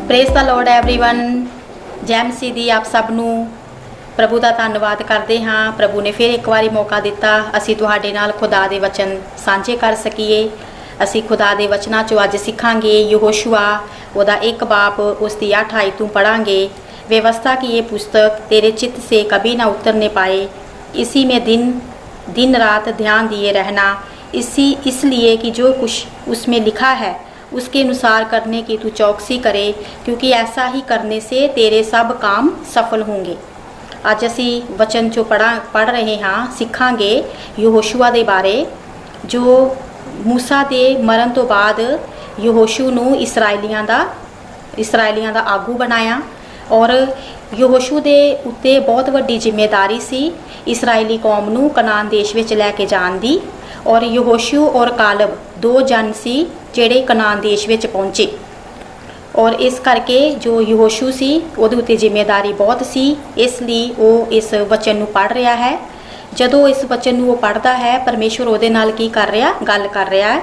Praise the Lord everyone. जय मसीह दी आप सब नूं प्रभु का धन्यवाद करते हाँ। प्रभु ने फिर एक बारी मौका दिता असी तुहाडे नाल खुदा दे वचन सांझे कर सकीए। असी खुदा दे वचनां चों अज सीखांगे यहोशुआ ओदा 1 बाब उसकी 8 आयत तों पढ़ांगे। व्यवस्था की ये पुस्तक तेरे चित्त से कभी ना उतरने पाए, इसी में दिन रात ध्यान दिए रहना, इसलिए कि जो कुछ उसमें लिखा है उसके अनुसार करने की तू चौकसी करे, क्योंकि ऐसा ही करने से तेरे सब काम सफल होंगे। अज असी वचन चो पढ़ रहे हाँ, सीखांगे यहोशुआ दे बारे, जो मूसा दे मरण तो बाद यहोशू नूं इसराइलियां दा आगू बनाया और यहोशू दे उत्ते बहुत वड्डी जिम्मेदारी सी इसराइली कौम नूं कनान देश विच लैके जाण दी। और यहोशू और कालब 2 जन सी ਜਿਹੜੇ कनान देश ਵਿੱਚ पहुँचे और इस करके जो यहोशू सी ਉਹਦੇ ਉੱਤੇ ਜ਼ਿੰਮੇਵਾਰੀ बहुत सी, इसलिए वो इस वचन ਨੂੰ पढ़ रहा है। ਜਦੋਂ इस वचन ਨੂੰ वो पढ़ता है परमेश्वर ਉਹਦੇ ਨਾਲ ਕੀ कर रहा, गल कर रहा है।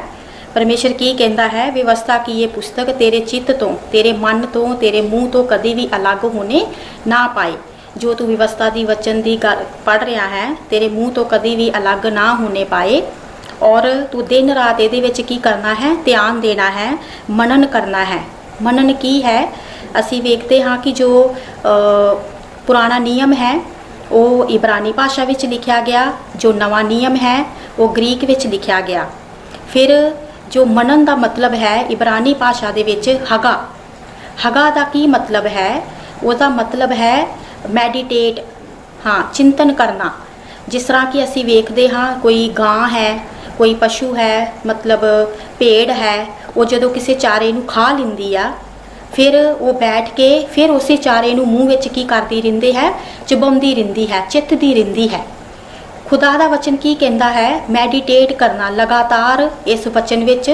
परमेश्वर की कहता है, व्यवस्था की ये पुस्तक तेरे चित्त तो, तेरे मन तो, तेरे मुँह तो कभी भी अलग होने ना पाए। जो तू व्यवस्था दी वचन की गल पढ़ रहा है तेरे मुँह तो कभी भी अलग ना होने पाए। और तू दिन रात ये की करना है, ध्यान देना है, मनन करना है। मनन की है असी वेखते हाँ कि जो पुराना नियम है वो इब्रानी भाषा विच लिखा गया, जो नवा नियम है वो ग्रीक विच लिखा गया। फिर जो मनन का मतलब है इब्रानी भाषा दे विच हगा दा की मतलब है, उसका मतलब है मैडिटेट, हाँ चिंतन करना। जिस तरह कि असी वेखते हाँ कोई गां है, कोई पशु है, मतलब भेड़ है, वो जो किसी चारे नूं खा लैंदी आ, फिर वो बैठ के फिर उस चारे नूं मूँह विच की करती रहिंदी है, चबाउंदी रहिंदी है, चित्तदी रहिंदी है। खुदा दा वचन की कहता है, मैडिटेट करना, लगातार इस वचन विच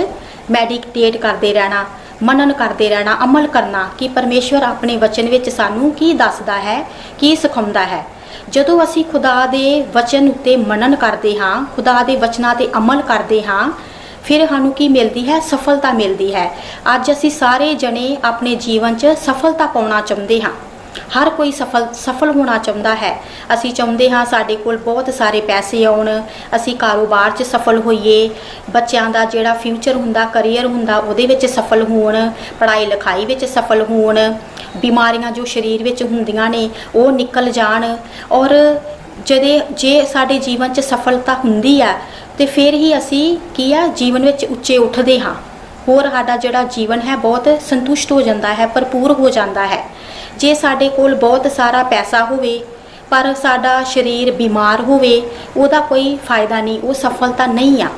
मैडिटेट करते रहना, मनन करते रहना, अमल करना कि परमेश्वर अपने वचन विच सानूं की दसदा है, की सिखाउंदा है। जदों असी खुदा दे वचन उत्ते मनन करते हाँ, खुदा दे वचनां ते अमल करते हाँ, फिर सानूं की मिलती है, सफलता मिलती है। अज असी सारे जने अपने जीवन च सफलता पाउणा चाहुंदे हाँ। हर कोई सफल होना चाहुंदा है। असी चाहुंदे हाँ साडे कोल बहुत सारे पैसे आउण, असी कारोबार च सफल होईए, बच्चों का जिहड़ा फ्यूचर हुंदा, करियर हुंदा उहदे विच सफल होण, पढ़ाई लिखाई विच सफल होण, बीमारियां जो शरीर विच हुंदियां ने वो निकल जाण। और जे साडे जीवन च सफलता हुंदी आ ते फिर ही असी की आ जीवन विच उच्चे उठदे हाँ। होर साडा जिहड़ा जीवन है बहुत संतुष्ट हो जाता है, भरपूर हो जाता है। जे साडे कोल बहुत सारा पैसा होवे पर साडा शरीर बीमार होवे, उहदा कोई फायदा नहीं, वो सफलता नहीं आ।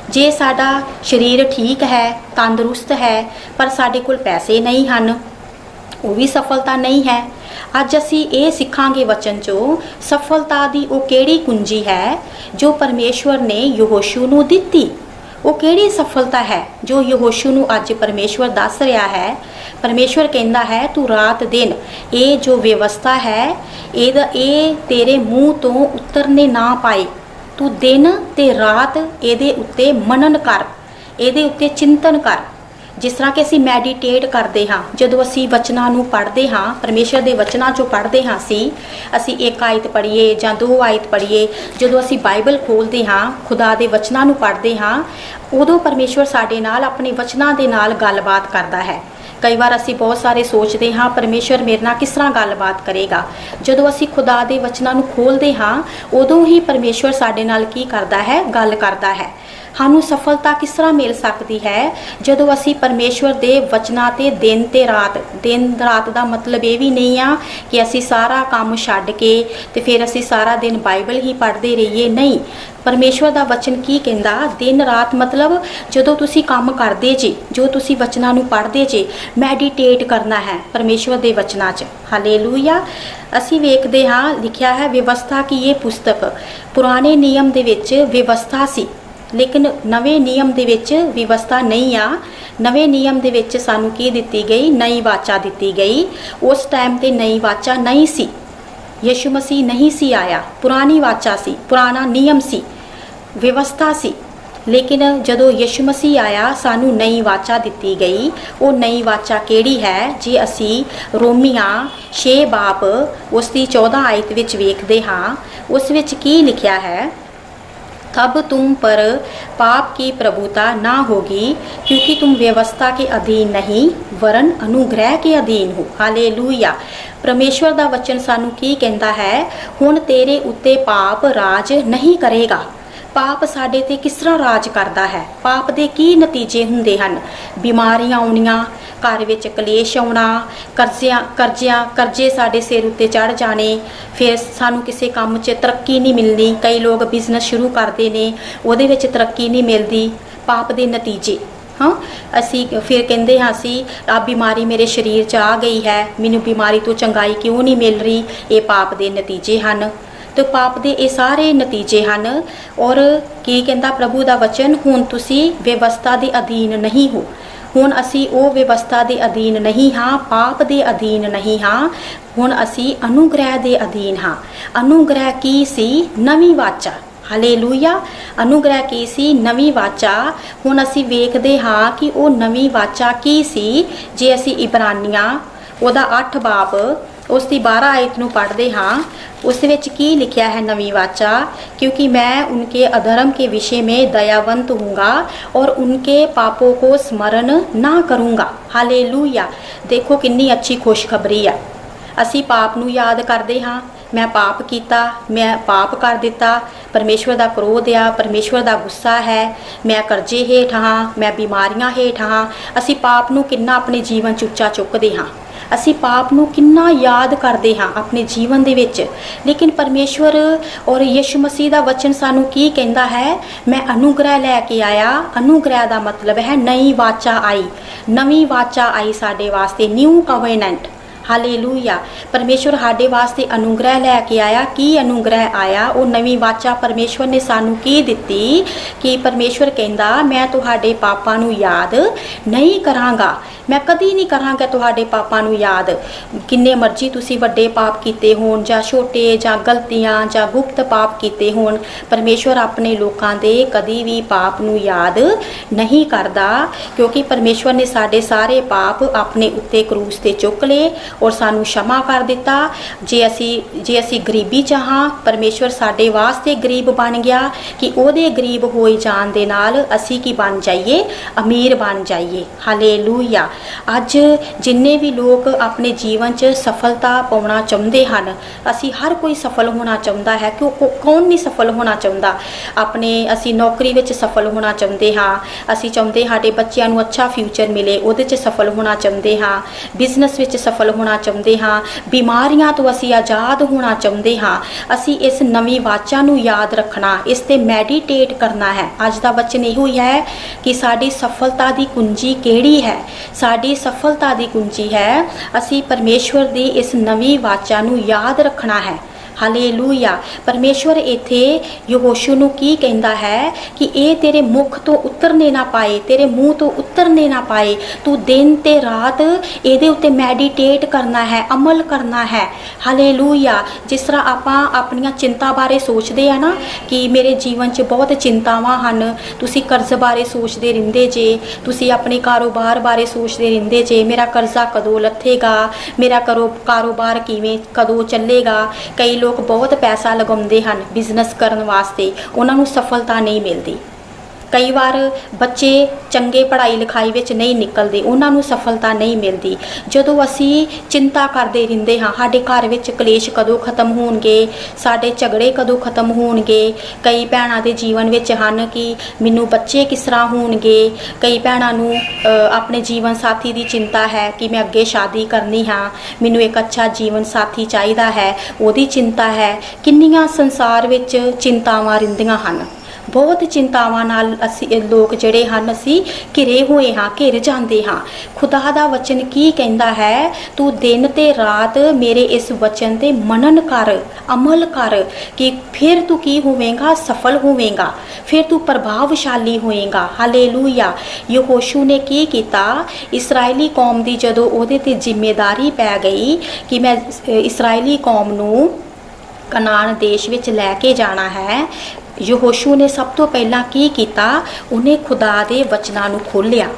जे साडा शरीर ठीक है, तंदुरुस्त है, पर साडे कोल पैसे नहीं हन, वो भी सफलता नहीं है। अज असी ये सीखांगे वचन चो सफलता दी वो केड़ी कुंजी है जो परमेश्वर ने यहोशू नूं दित्ती। वो केड़ी सफलता है जो यहोशू नूं अज परमेश्वर दस रहा है। परमेश्वर कहता है, तू रात दिन ये जो व्यवस्था है ये तेरे मुँह तो उतरने ना पाए। तू दिन ते रात ये उत्ते मनन कर, ये उत्ते चिंतन कर। जिस तरह कि असी मैडिटेट करते हाँ, जदों असी वचनां नूं पढ़ते हाँ, परमेश्वर के वचनां चों पढ़ते हाँ, असी 1 आयत पढ़ीए जां 2 आयत पढ़ीए, जदों असी बाइबल खोलते हाँ, खुदा के वचनां नूं पढ़ते हाँ, उदों परमेश्वर साडे नाल अपने वचनां दे नाल गलबात करता है। कई बार असी बहुत सारे सोचते हाँ परमेश्वर मेरे नाल किस तरह गलबात करेगा। जदों असी खुदा के वचनां नूं खोलते हाँ उदों ही परमेश्वर साडे नाल की करता है, गल करता है। सानू सफलता किस तरह मिल सकती है जदों असी परमेश्वर के वचनां ते दिन रात का मतलब ये भी नहीं आ कि असी सारा काम छड्ड के ते फिर असी सारा दिन बाइबल ही पढ़ते रहिए। नहीं, परमेश्वर का वचन की कहता, दिन रात मतलब जदों तुसी काम करते जे, जो तुसी वचनां नूं पढ़ते जे, मैडिटेट करना है परमेश्वर के वचनां च। हालेलूया। असी वेखदे हाँ लिखिया है व्यवस्था की ये पुस्तक, पुराने नियम दे विच व्यवस्था सी, लेकिन नवे नियम दे विच व्यवस्था नहीं आ। नवे नियम दे विच सानू की दित्ती गई, नई वाचा दित्ती गई। उस टाइम ते नई वाचा नहीं सी, यीशु मसीह नहीं सी आया, पुरानी वाचा सी, पुराना नियम सी, व्यवस्था सी। लेकिन जदों यीशु मसीह आया सानू नई वाचा दित्ती गई। वो नई वाचा केड़ी है? जे असी रोमियां 6 बाप उसकी 14 आयत विच वेखदे हां, उस विच की लिखिया है? तब तुम पर पाप की प्रभुता ना होगी, क्योंकि तुम व्यवस्था के अधीन नहीं वरन अनुग्रह के अधीन हो। हालेलुया। परमेश्वर दा वचन सानू की कहंदा है? हुण तेरे उत्ते पाप राज नहीं करेगा। पाप साडे ते किस तरह राज करदा है? पाप दे की नतीजे हुंदे हन? बीमारियां आउणियां, घर विच कलेश आउणा, करजे साडे सिर उत्ते चढ़ जाने, फिर सानू किसी काम 'च तरक्की नहीं मिलनी। कई लोग बिजनेस शुरू करते ने, उहदे विच तरक्की नहीं मिलदी। पाप दे नतीजे। हाँ, असी फिर कहते हाँ असी आ बीमारी मेरे शरीर 'च आ गई है, मैनू बीमारी तो चंगाई क्यों नहीं मिल रही? ये पाप दे नतीजे हैं। तो पाप दे ये सारे नतीजे हैं। और की कहता प्रभु दा वचन? हुण तुसी व्यवस्था दे अधीन नहीं हो। हुण असी वो व्यवस्था दे अधीन नहीं हाँ, पाप दे अधीन नहीं हाँ, हुण असी अनुग्रह दे अधीन हाँ। अनुग्रह की सी? नवी वाचा। हालेलुया। अनुग्रह की सी? नवी वाचा। हुण असी वेखदे हाँ कि वो नवी वाचा की सी। जे असी इब्रानियां ओदा 8 बाप उसकी 12 आयत नूं पढ़दे हाँ, उस विच की लिखिया है नवी वाचा? क्योंकि मैं उनके अधर्म के विषय में दयावंत हूँगा और उनके पापों को स्मरण ना करूँगा। हालेलुया। देखो कितनी अच्छी खुशखबरी आ। असी पाप नूं याद करदे हाँ, मैं पाप कीता, मैं पाप कर दिता, परमेश्वर दा क्रोध आ, परमेश्वर दा गुस्सा है, मैं करजे हेठ हाँ, मैं बीमारियां हेठ हाँ। असी पाप नूं किन्ना अपने जीवन च उच्चा चुकदे हाँ, असी पाप नूं किन्ना याद करदे हाँ अपने जीवन दे विच। लेकिन परमेश्वर और यीशु मसीह दा वचन सानू की कहंदा है? मैं अनुग्रह लैके आया। अनुग्रह दा मतलब है नई वाचा आई, नवी वाचा आई साडे वास्ते, न्यू कवेनेंट। हालेलुया। परमेश्वर साडे वास्ते अनुग्रह लैके आया। की अनुग्रह आया? वो नवी वाचा परमेश्वर ने सानू की दित्ती कि परमेश्वर कहंदा मैं तुहाडे पापां नू याद नहीं करांगा। मैं कदी नहीं करांगा तुहाडे पापां नू याद। किन्ने मर्जी तुसी वड्डे पाप कीते होण जां छोटे जां गलतियां जां गुप्त पाप कीते होण, परमेश्वर अपने लोकां दे कदी भी पाप नू याद नहीं करदा, क्योंकि परमेश्वर ने साडे सारे पाप अपने उत्ते क्रूस ते चुक ले और सानू क्षमा कर दिता। जे असी गरीबी च हाँ, परमेश्वर साडे वास्ते गरीब बन गया कि ओदे गरीब होए जाण दे नाल असी की बन जाइए? अमीर बन जाइए। हालेलुया। अज जिन्ने भी लोग अपने जीवन च सफलता पाउणा चाहुंदे हन, असी हर कोई सफल होना चाहुंदा है, क्यों कौन नहीं सफल होना चाहुंदा? अपने असी नौकरी विच सफल होना चाहुंदे हाँ, असी चाहुंदे साडे बच्चिआं नूं अच्छा फ्यूचर मिले, उहदे च सफल होना चाहुंदे हाँ, बिजनेस विच सफल होना चाहुंदे हाँ, बीमारियां तो असी आज़ाद होना चाहुंदे हाँ। असी इस नवी वाचा नूं याद रखना, इस ते मैडिटेट करना है। अज दा वचन इहो ही है कि साडी सफलता दी कुंजी किहड़ी है? साडी सफलता दी कुंजी है असी परमेश्वर दी इस नवी वाचा नूं याद रखना है। हालेलुया। परमेश्वर इत्थे यहोशू नूं की कहंदा है कि ये तेरे मुख तो उतरने ना पाए, तेरे मुंह तो उतरने ना पाए, तू दिन ते रात इहदे उत्ते मैडिटेट करना है, अमल करना है। हालेलुया। जिस तरह आपां अपनियां चिंता बारे सोचदे आ ना कि मेरे जीवन च बहुत चिंतावां हन, तुसी कर्ज बारे सोचदे रहिंदे जे, तुसी अपने कारोबार बारे सोचदे रहिंदे जे, मेरा कर्जा कदों लथेगा, मेरा कारोबार किवें कदों चलेगा। कई लोग बहुत पैसा लगाउंदे हन बिजनेस करन वास्ते, उन्हां नूं सफलता नहीं मिलती। कई बार बच्चे चंगे पढ़ाई लिखाई विच नहीं निकलते, उन्होंने सफलता नहीं मिलती। जदों असी चिंता करते रहिंदे हाँ साडे घर विच कलेश कदों खत्म होणगे, साडे झगड़े कदों खत्म होणगे। कई भैणां दे जीवन विच हन कि मैनूं बच्चे किस तरह होणगे, कई भैणां नूं अपने जीवन साथी की चिंता है कि मैं अगे शादी करनी हाँ, मैनूं एक अच्छा जीवन साथी चाहिदा है, ओहदी चिंता है। किन्नियां संसार विच चिंतावां रहिंदियां हन। बहुत चिंतावां नाल असी लोग जिहड़े हन असी घिरे हुए हाँ, घिर जाते हाँ। खुदा दा वचन की कहता है, तू दिन ते रात मेरे इस वचन ते मनन कर, अमल कर, कि फिर तू की होवेगा, सफल होवेगा, फिर तू प्रभावशाली होएगा। हालेलूया। यहोशू ने की किया, इसराइली कौम की जदों उहदे ते जिम्मेदारी पै गई कि मैं इसराइली कौम नूं कनान देश विच लैके जाना है, यहोशू ने सब तो पहला की किया, उन्हें खुदा दे वचनां नूं खोलिया,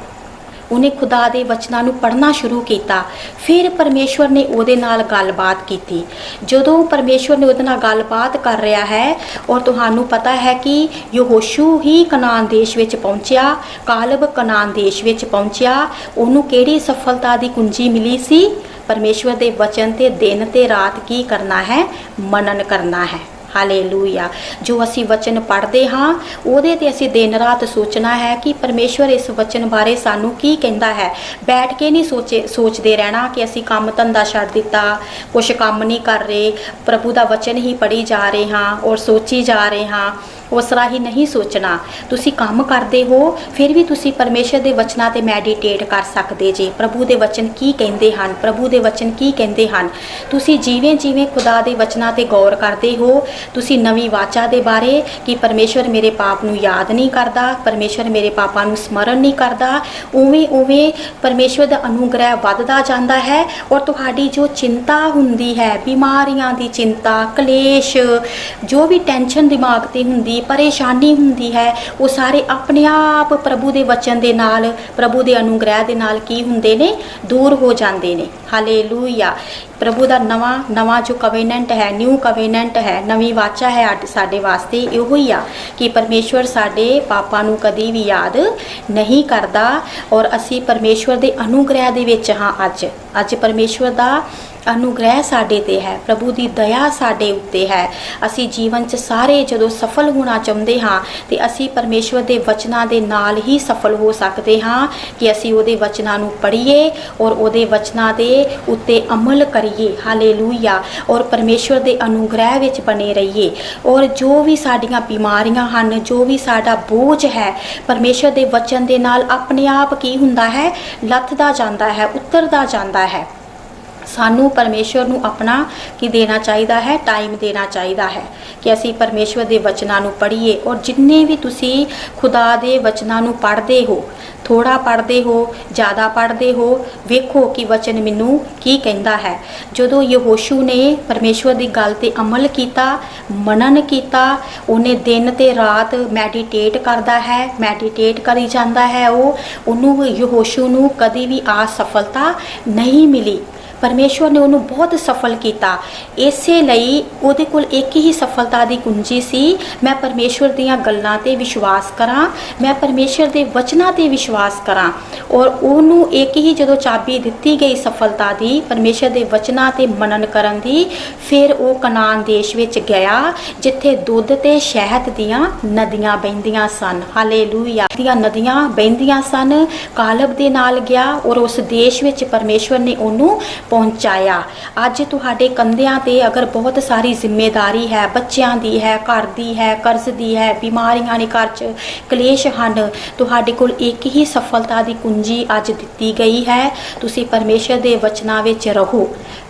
उन्हें खुदा दे वचनां नूं पढ़ना शुरू किया। फिर परमेश्वर ने उहदे नाल गलबात की। जदों परमेश्वर ने उहदे नाल गलबात कर रहा है, और तुहानूं पता है कि यहोशू ही कनान देश विच पहुंचिया, कालब कनान देश विच पहुंचिया, उहनूं किहड़ी सफलता दी कुंजी मिली सी? परमेश्वर दे वचन ते दिन ते रात की करना है? मनन करना है। हालेलूया। जो असी वचन पढ़ते हाँ, ਉਹਦੇ ਤੇ ਅਸੀਂ दिन रात सोचना है कि परमेश्वर इस वचन बारे सानू की कहता है। बैठ के नहीं सोचते रहना कि असी काम धंधा छड्ड दिता, कुछ काम नहीं कर रहे, प्रभु का वचन ही पढ़ी जा रहे हाँ और सोची जा रहे हाँ। उस तरह ही नहीं सोचना। तुसी काम करते हो, फिर भी तुसी परमेश्वर के वचनां ते मैडिटेट कर सकते जे। प्रभु के वचन की कहते हैं, प्रभु के वचन की कहते हैं। तुसी जिवें जिवें खुदा के वचनां ते गौर करते हो, तुसी नवी वाचा के बारे कि परमेश्वर मेरे पाप नूं याद नहीं करता, परमेश्वर मेरे पापां नूं स्मरण नहीं करता, उवें उवें परमेश्वर का अनुग्रह वधदा जांदा है। और तुहाडी जो चिंता हुंदी है, बीमारियां दी चिंता, कलेश, जो भी टेंशन दिमाग ते हुंदी, परेशानी हुंदी है, वो सारे अपने आप प्रभु के वचन के नाल, प्रभु के अनुग्रह के नाल की हुंदे ने? दूर हो जाते ने। हालेलूया। प्रभु का नवा जो कवेनेंट है, न्यू कवेनेंट है, नवी वाचा है साडे वास्ते इहो ही आ कि परमेश्वर साडे पापां नूं कदी भी याद नहीं करता। और असी परमेश्वर के अनुग्रह दे विच हाँ। अज परमेश्वर का अनुग्रह साडे ते है, प्रभु की दया साडे उत्ते है। असी जीवन च सारे जदों सफल होना चाहुंदे हाँ, ते असी परमेश्वर के वचनां दे नाल ही सफल हो सकते हाँ, कि असी उहदे वचनां नूं पढ़ीए और उहदे वचनां दे उत्ते अमल करिए। हालेलूया। और परमेश्वर के अनुग्रह विच बने रहिए। और जो भी साडियां बीमारियां हन, जो भी साडा बोझ है, परमेश्वर के वचन के नाल अपने आप की हुंदा है? लथदा जांदा है, उतरदा जांदा है। सानू परमेश्वर नूं अपना की देना चाहिए है? टाइम देना चाहिए है कि असी परमेश्वर के वचनां नूं पढ़ीए। और जिन्ने भी तुसी खुदा के वचनां नूं पढ़ते हो, थोड़ा पढ़ते हो, ज़्यादा पढ़ते हो, वेखो कि वचन मैनू की कहता है। जदों यहोशू ने परमेश्वर की गल ते अमल किया, मनन किया, उन्हें दिन ते रात मैडिटेट करता है, मैडिटेट करी जाता है, उन्होंने यहोशू नूं कदी भी असफलता नहीं मिली। परमेश्वर ने उन्होंने बहुत सफल किया। इसे लई उहदे कोल एक ही सफलता की कुंजी सी, मैं परमेश्वर दीयां गल्लां ते विश्वास करा, मैं परमेश्वर के वचनां ते विश्वास करा। और उन्होंने एक ही जदों चाबी दिती गई सफलता की, परमेश्वर के वचनां ते मनन करन दी, फिर वो कनान देश विच गया जिथे दुध ते शहद दीयां नदियां बहंदियां सन। हालेलूया। दीयां नदियां बहंदियां सन। कालब दे नाल गया और उस देश विच परमेश्वर ने उन्होंने पहुँचाया। अज तुहाडे कंधियां ते अगर बहुत सारी जिम्मेदारी है, बच्चों की है, घर की है, कर्ज की है, बीमारियां ने घर च, कलेश हन, तुहाडे कोल एक ही सफलता की कुंजी अज दिती गई है। तुसी परमेश्वर के वचनां विच रहो,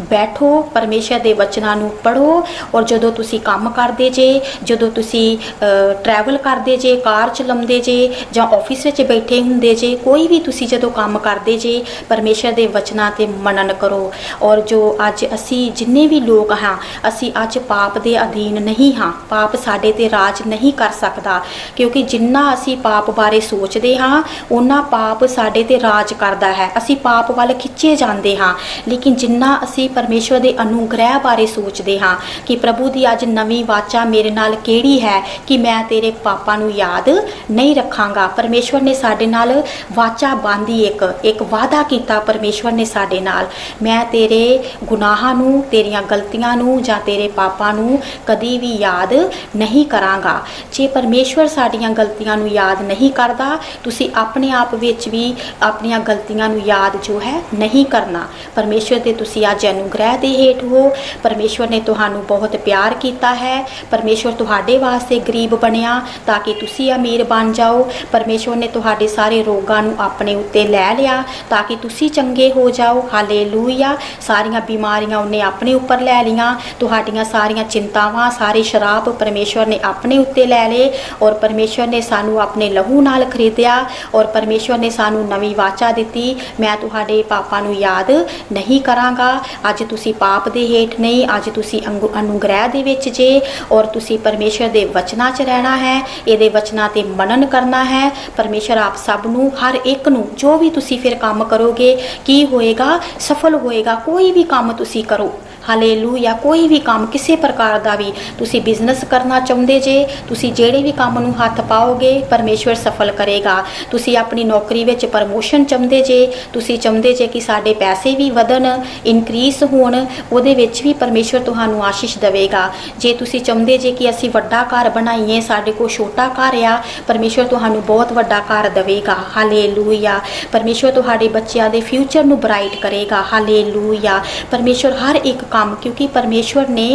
बैठो, परमेश्वर के वचनां नूं पढ़ो। और जदों तुसी काम करदे जे, जदों तुसी ट्रैवल करदे जे, कार चलाउंदे जे, जां ऑफिस विच बैठे हुंदे जे, कोई भी तुसी जदों काम करदे जे, परमेश्वर के वचनां ते मनन करो। और जो अज असी जिन्ने भी लोग हाँ, असी अज पाप के अधीन नहीं हाँ, पाप साडे ते राज नहीं कर सकता, क्योंकि जिन्ना असी पाप बारे सोचते हाँ, उन्ना पाप साडे ते राज करता है। असी पाप वाल खिंचे जाते हाँ। लेकिन जिन्ना असी परमेश्वर के अनुग्रह बारे सोचते हाँ कि प्रभु की अज नवी वाचा मेरे नाल केड़ी है कि मैं तेरे पापां नूं याद नहीं रखांगा। परमेश्वर ने साडे नाल वाचा बांधी, एक वादा किया परमेश्वर ने साडे नाल, मैं मैं तेरे गुनाहां नूं, तेरियां गलतियां नूं जां तेरे पापां नूं कदी भी याद नहीं करांगा। जे परमेश्वर साडियां गलतियां नूं याद नहीं करदा, तुसी अपने आप विच भी अपनियां गलतियां नूं याद जो है नहीं करना। परमेश्वर दे तुसी अज अनुग्रह दे हेठ हो। परमेश्वर ने तुहानू बहुत प्यार किया है। परमेश्वर तुहाडे वास्ते गरीब बनिया ताकि तुसी अमीर बन जाओ। परमेश्वर ने तुहाडे सारे रोगां नू अपने उत्ते लै लिया ताकि तुसी चंगे हो जाओ। हालेलूया। सारियां बीमारियां उन्हें अपने उपर लै लियां। तुहाडियां सारियां चिंतावां, सारे शराब परमेश्वर ने अपने उत्ते लै ले। और परमेश्वर ने सानू अपने लहू नाल खरीदिया और परमेश्वर ने सानू नवी वाचा दिती, मैं तुहाडे पापां नू याद नहीं करांगा। अज तुसी पाप दे हेठ नहीं, अज तुसी अनुग्रह दे विच जे और तुसी परमेश्वर दे वचनां च रहना है, इहदे वचनां ते मनन करना है। परमेश्वर आप सब नू, हर एक नू, जो भी तुसी फिर काम करोगे की होएगा, सफल होएगा। कोई भी काम तुसी करो, हालेलूया, कोई भी काम किसी प्रकार का भी तुसी बिजनेस करना चाहते जे, तुसी जेड़े भी काम नू हथ पाओगे परमेश्वर सफल करेगा। तुसी अपनी नौकरी विच प्रमोशन चाहते जे, तुसी चाहते जे कि साडे पैसे भी वधन, इनक्रीज होण, उहदे विच भी परमेश्वर तुहानू आशीष देवेगा। जे तुसी चाहते जे कि असी वड्डा घर बनाईए, साडे कोल छोटा घर आ, परमेश्वर तुहानू बहुत वड्डा घर देवेगा। हालेलूया। परमेश्वर तुहाडे बच्चों के फ्यूचर नू ब्राइट करेगा। हालेलूया। परमेश्वर हर एक काम, क्योंकि परमेश्वर ने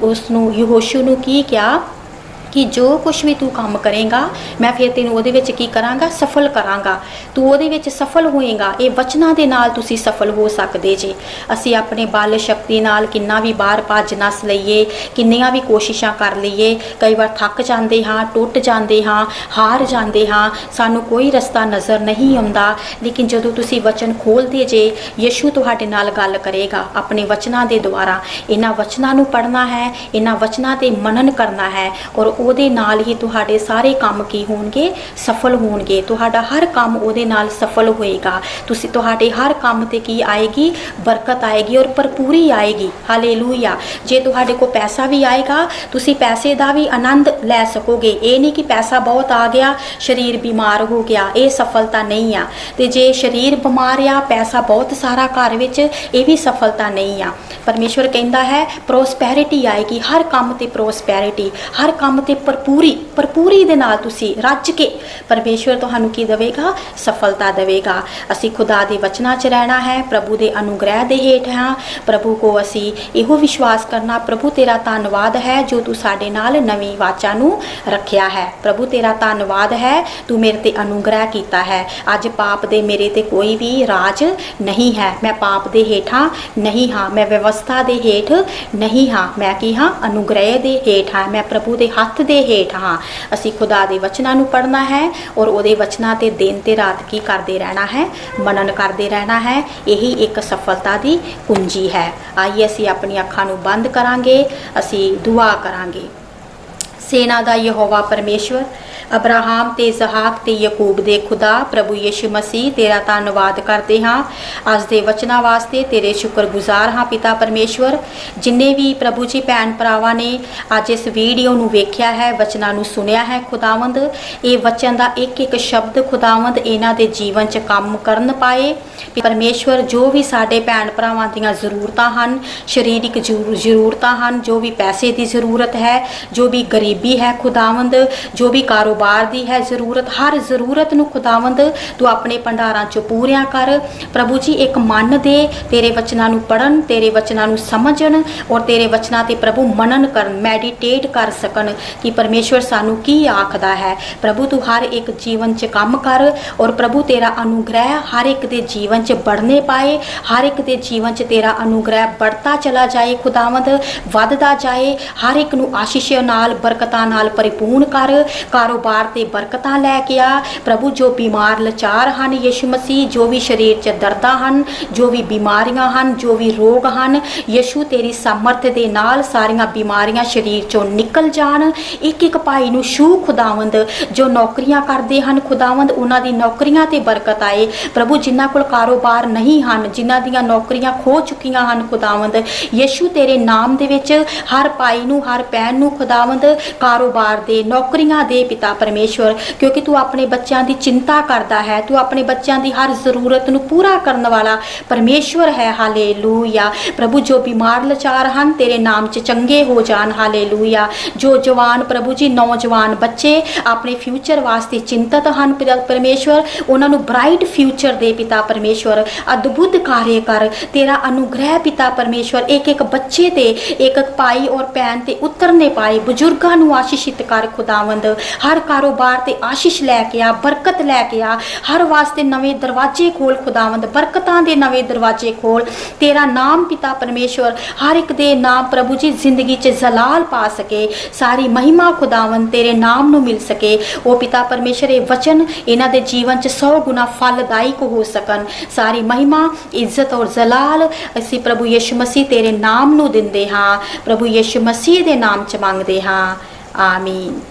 उसनू यहोशू नू की क्या कि जो कुछ भी तू काम करेगा मैं फिर तेन उहदे विच की करांगा, सफल करांगा। तू उहदे विच सफल होएगा। ये वचनां दे नाल तुसी सफल हो सकदे जे। असी अपने बल शक्ति नाल किन्ना भी बाहर भज नस लईए, किन्नियां भी कोशिशां कर लईए, कई बार थक जाते हाँ, टुट जाते हाँ, हार जाते हाँ, सानू कोई रस्ता नज़र नहीं आउंदा। लेकिन जदों तुसी वचन खोलदे जे, यीशु तुहाडे नाल गल करेगा अपने वचनां दे द्वारा। इन्हां वचनां नू पढ़ना है, इन्हां वचनां ते मनन करना है और ਉਹਦੇ ਨਾਲ ही तुहाडे सारे काम की होणगे, सफल होणगे। तुहाडा हर काम ਉਹਦੇ ਨਾਲ सफल होएगा। तुसी तुहाडे हर काम ते की आएगी, बरकत आएगी और भरपूरी आएगी। हालेलूया। जे तुहाडे को पैसा भी आएगा, तुसी पैसे दा भी आनंद लै सकोगे। ये नहीं कि पैसा बहुत आ गया शरीर बीमार हो गया, ये सफलता नहीं आ। ते जे शरीर बीमार आ, पैसा बहुत सारा घर विच, ये भी सफलता नहीं आ। परमेश्वर कहता है प्रोस्पैरिटी आएगी, हर काम ते प्रोस्पैरिटी, हर काम ते भरपूरी दे नाल तुसी रज के परमेश्वर तुहानू की देवेगा, सफलता देवेगा। असी खुदा दे वचनां च रहना है, प्रभु दे अनुग्रह दे हेठ हाँ। प्रभु को असी इहो विश्वास करना, प्रभु तेरा धन्नवाद है जो तू साडे नाल नवी वाचा नू रखिया है। प्रभु तेरा धन्नवाद है, तू मेरे ते अनुग्रह कीता है। अज पाप दे मेरे ते कोई भी राज नहीं है। मैं पाप दे हेठां नहीं हाँ, मैं व्यवस्था दे हेठ नहीं हाँ, मैं की हाँ, अनुग्रह दे हेठ हाँ, मैं प्रभु दे हथ दे हेठ हाँ। असी खुदा दे वचनां नू पढ़ना है और उहदे वचनां ते दिन ते रात की करते रहना है, मनन करते रहना है। यही एक सफलता दी कुंजी है। आइए असी अपनी अखां नू बंद करांगे, असी दुआ करांगे। सेना दा यहोवा परमेश्वर, अब्राहम ते इसहाक ते याकूब दे खुदा प्रभु यीशु मसीह, तेरा धन्नवाद करते हाँ अज दे वचना वास्ते। तेरे शुक्रगुजार हाँ पिता परमेश्वर। जिन्ने भी प्रभु जी भैन भरावां ने अज इस वीडियो नू वेख्या है, वचनां नू सुनिया है खुदावंद, ये वचन दा एक एक शब्द खुदावंद इन्हां दे जीवन च काम करन पाए परमेश्वर। जो भी साडे भैन भरावां दीयां जरूरतां हन, शरीरिक जरूरतां हन, जो भी पैसे की जरूरत है, जो भी गरीबी है खुदावंद, जो भी कारोबार दी है जरूरत, हर जरूरत नू खुदावंद तू अपने भंडारां चों पूरियां कर। प्रभु जी एक मन दे तेरे वचनां नू पढ़न, तेरे वचनां नू समझन और तेरे वचनां ते प्रभु मनन करन, मैडिटेट कर सकन कि परमेश्वर सानू की आखदा है। प्रभु तू हर एक जीवन च काम कर और प्रभु तेरा अनुग्रह हर एक दे जीवन च बढ़ने पाए, हर एक दे जीवन च तेरा अनुग्रह बढ़ता चला जाए खुदावंद, वधदा जाए। हर एक नू आशीष नाल, बरकतां नाल परिपूर्ण कर। कारोबार ते बरकतां लैके आ प्रभु। जो बीमार लाचार हन यीशु मसीह, जो भी शरीर च दर्दां हन, जो भी बीमारियां हन, जो भी रोग हन, यीशु तेरी सामर्थ दे नाल सारियां बीमारियां शरीर चों निकल जान। एक एक भाई नू छू खुदावंद। जो नौकरियां करदे हन खुदावंद, उन्हां दी नौकरियां ते बरकत आए प्रभु। जिन्हां कोल कारोबार नहीं हन, जिन्हां दियां नौकरियां खो चुकियां हन खुदावंद, यीशु तेरे नाम दे विच हर भाई नू, हर भैन नू खुदावंद कारोबार दे, नौकरियां दे पिता परमेश्वर, क्योंकि तू अपने बच्चों की चिंता करता है, तू अपने बच्चों की हर जरूरत नू पूरा करने वाला परमेश्वर है। हालेलूया प्रभु, जो बीमार लाचार हैं तेरे नाम च चंगे हो जान। हालेलूया, जो जवान प्रभु जी नौजवान बच्चे अपने फ्यूचर वास्ते चिंतित हैं परमेश्वर, उन्होंने ब्राइट फ्यूचर दे पिता परमेश्वर। अद्भुत कार्य कर, तेरा अनुग्रह पिता परमेश्वर एक एक बच्चे ते, एक एक भाई और भैन ते उतरने पाए। बुजुर्गों नू आशीषित कर खुदावंद, हर कारोबार ते आशीष लैके आ, बरकत लैके आ, हर वास्ते नवे दरवाजे खोल खुदावंद, बरकतां दे नवे दरवाजे खोल। तेरा नाम पिता परमेश्वर हर एक दे नाम प्रभु जी जिंदगी च जलाल पा सके, सारी महिमा खुदावंद तेरे नाम नू मिल सके। ओ पिता परमेश्वर ये वचन इन्हां दे जीवन च 100 गुना फलदायक हो सकन। सारी महिमा इज्जत और जलाल असी प्रभु यीशु मसीह तेरे नाम नू दिंदे हाँ, प्रभु यीशु मसीह दे नाम च मंगदे हाँ, आमीन।